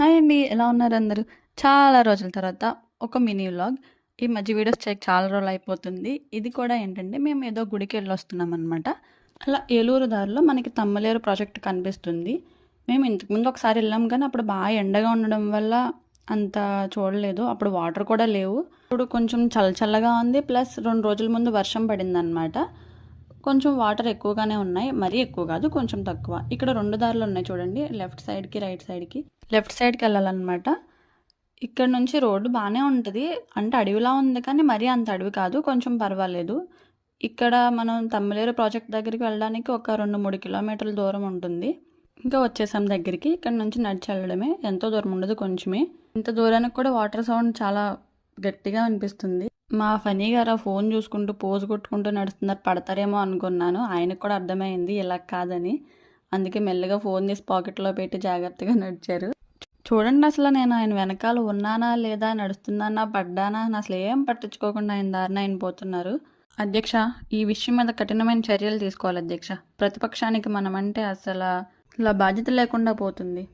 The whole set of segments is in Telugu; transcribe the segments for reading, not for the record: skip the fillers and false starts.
హాయ్ అండి. ఎలా ఉన్నారు అందరూ? చాలా రోజుల తర్వాత ఒక మినీ వ్లాగ్. ఈ మధ్య వీడియోస్ చేయక చాలా రోజులయిపోతుంది. ఇది కూడా ఏంటంటే మేము ఏదో గుడికెళ్ళొస్తున్నామనమాట. అలా ఏలూరు దారిలో మనకి తమ్మలేరు ప్రాజెక్ట్ కనిపిస్తుంది. మేము ఇంతకుముందు ఒకసారి ఎళ్ళాం కానీ అప్పుడు బాగా ఎండగా ఉండడం వల్ల అంత చూడలేదు. అప్పుడు వాటర్ కూడా లేవు. ఇప్పుడు కొంచెం చల్లగా ఉంది. ప్లస్ 2 రోజుల ముందు వర్షం పడిందనమాట. కొంచెం వాటర్ ఎక్కువగానే ఉన్నాయి. మరీ ఎక్కువ కాదు, కొంచెం తక్కువ. ఇక్కడ 2 దారులు ఉన్నాయి చూడండి. లెఫ్ట్ సైడ్‌కి, రైట్ సైడ్‌కి. లెఫ్ట్ సైడ్‌కి వెళ్ళాలన్నమాట. ఇక్కడ నుంచి రోడ్డు బాగానే ఉంటుంది. అంటే అడవిలా ఉంది కానీ మరీ అంత అడవి కాదు, కొంచెం పర్వాలేదు. ఇక్కడ మనం తమ్మలేరు ప్రాజెక్ట్ దగ్గరికి వెళ్ళడానికి ఒక 2-3 కిలోమీటర్ల దూరం ఉంటుంది. ఇంకా వచ్చేసాం దగ్గరికి. ఇక్కడ నుంచి నడిచి వెళ్ళడమే. ఎంతో దూరం ఉండదు, కొంచెమే. ఇంత దూరానికి కూడా వాటర్ సౌండ్ చాలా గట్టిగా అనిపిస్తుంది. మా ఫనీ గారు ఆ ఫోన్ చూసుకుంటూ పోజ్ కొట్టుకుంటూ నడుస్తున్నారు. పడతారేమో అనుకున్నాను. ఆయనకు కూడా అర్థమైంది ఇలా కాదని. అందుకే మెల్లగా ఫోన్ తీసి పాకెట్లో పెట్టి జాగ్రత్తగా నడిచారు. చూడండి, అసలు నేను ఆయన వెనకాల ఉన్నానా లేదా, నడుస్తున్నానా, పడ్డానా అని అసలు ఏం పట్టించుకోకుండా ఆయన దారిన ఆయన పోతున్నారు. అధ్యక్ష, ఈ విషయం మీద కఠినమైన చర్యలు తీసుకోవాలి అధ్యక్ష. ప్రతిపక్షానికి మనమంటే అసలు ఇలా బాధ్యత లేకుండా పోతుంది.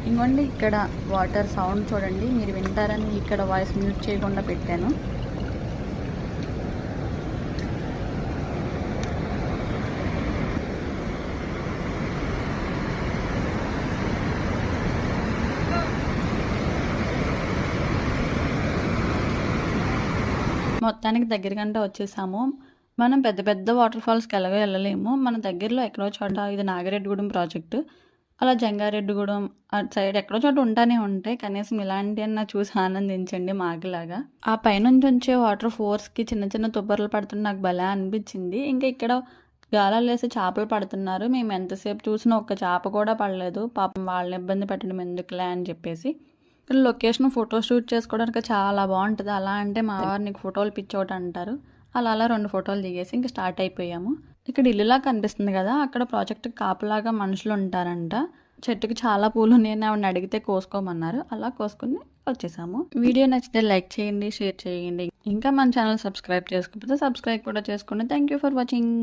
ఇంకోండి, ఇక్కడ వాటర్ సౌండ్ చూడండి. మీరు వింటారని ఇక్కడ వాయిస్ మ్యూట్ చేయకుండా పెట్టాను. మొత్తానికి దగ్గరకంటే వచ్చేసాము. మనం పెద్ద పెద్ద వాటర్ ఫాల్స్కి ఎలాగో వెళ్ళలేము. మన దగ్గరలో ఎక్కడో చోట ఇది నాగిరెడ్డిగూడెం ప్రాజెక్టు, అలా జంగారెడ్డిగూడెం అటు సైడ్ ఎక్కడో చోట ఉంటానే ఉంటాయి. కనీసం ఇలాంటివన్నా చూసి ఆనందించండి మాకులాగా. ఆ పైనుంచి వచ్చే వాటర్ ఫోర్స్కి చిన్న చిన్న తుబ్బర్లు పడుతున్న నాకు భలే అనిపించింది. ఇంకా ఇక్కడ గాలాలు వేసి చేపలు పడుతున్నారు. మేము ఎంతసేపు చూసినా ఒక్క చేప కూడా పడలేదు. పాపం వాళ్ళని ఇబ్బంది పెట్టడం ఎందుకులే అని చెప్పేసి. ఇక్కడ లొకేషన్ ఫోటో షూట్ చేసుకోవడానికి చాలా బాగుంటుంది. అలా అంటే మా వారు నీకు ఫోటోలు పిచ్చోటి అంటారు. అలా 2 ఫోటోలు దిగేసి ఇంకా స్టార్ట్ అయిపోయాము. ఇక్కడ ఇల్లులా కనిపిస్తుంది కదా, అక్కడ ప్రాజెక్ట్ కాపలాగా మనుషులు ఉంటారంట. చెట్టుకి చాలా పూలు నేను ఆవిడని అడిగితే కోసుకోమన్నారు. అలా కోసుకుని వచ్చేసాము. వీడియో నచ్చితే లైక్ చేయండి, షేర్ చేయండి. ఇంకా మన ఛానల్ సబ్స్క్రైబ్ చేసుకోకపోతే సబ్స్క్రైబ్ కూడా చేసుకోండి. Thank you for watching.